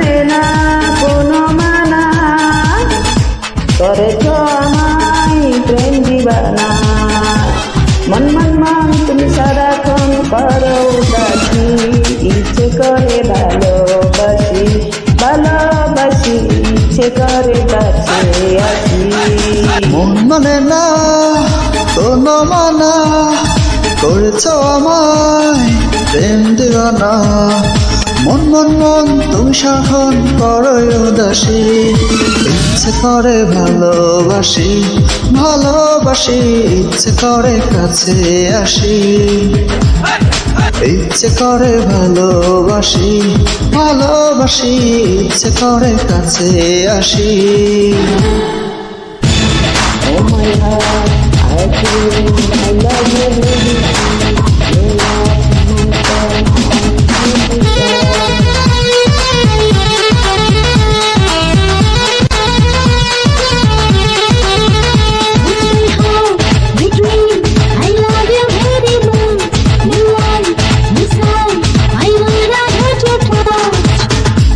মানে না কোনো মানা, করেছ আমায় প্রেম দিবানা। মন মন মন তুমি সারাক্ষণ করো উদাসী, ইচ্ছে করে ভালোবাসি ভালোবাসি, ইচ্ছে করে কাছে আসি। মন মানে না কোনো মানা, করেছ আমায় প্রেম দিবানা। মন মন মন তুমি সারাক্ষণ করো উদাসী, ইচ্ছে করে ভালোবাসি ভালোবাসি, ইচ্ছে করে কাছে আসি। ইচ্ছে করে ভালোবাসি ভালোবাসি, ইচ্ছে করে কাছে আসি। Oh my heart, I feel I love you baby, you love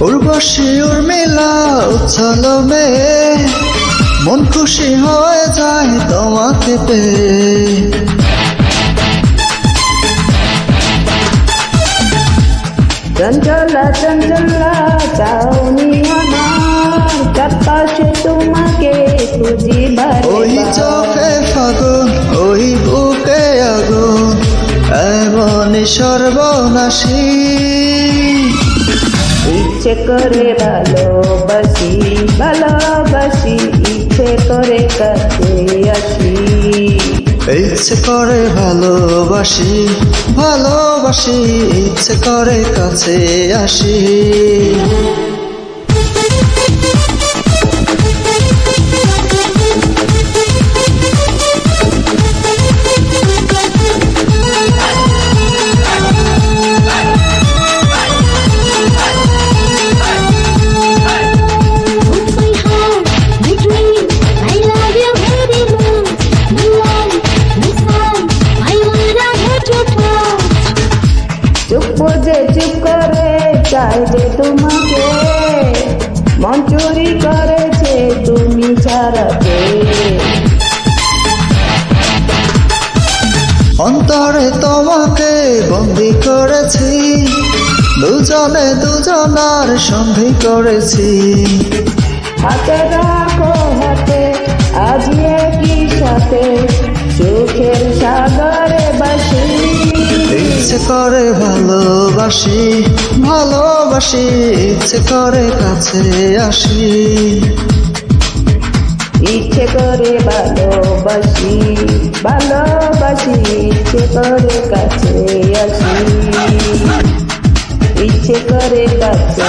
Urvashi Urmila উচ্ছল মেয়ে, মন খুশি হয়ে যায় তোমাকে পেয়ে। চঞ্চলা চঞ্চলা চাউনি আমার, চারপাশে তোমাকে খুঁজি বারে ওই চোখে ফাগুন ওই বুকে আগুন, এমনই সর্বনাশী। ইচ্ছে করে ভালোবাসি ভালোবাসি, ইচ্ছে করে কাছে আসি। ইচ্ছে করে ভালোবাসি ভালোবাসি, ইচ্ছে করে কাছে আসি। চুপ যে চুপ করে চাই যে তোমাকে, মন চুরি করেছে তুমি ছাড়াতে। অন্তরে তোমাকে বন্দি করেছি, দুজনে দুজনার সন্ধি করেছি। হাতে রাখো হাতে আজি একই সাথে, সুখের সাগরে বাসি। ইচ্ছে করে ভালোবাসি ভালোবাসি, ইচ্ছে করে কাছে আসি। ইচ্ছে করে ভালোবাসি ভালোবাসি, ইচ্ছে করে কাছে আসি। ইচ্ছে করে কাছে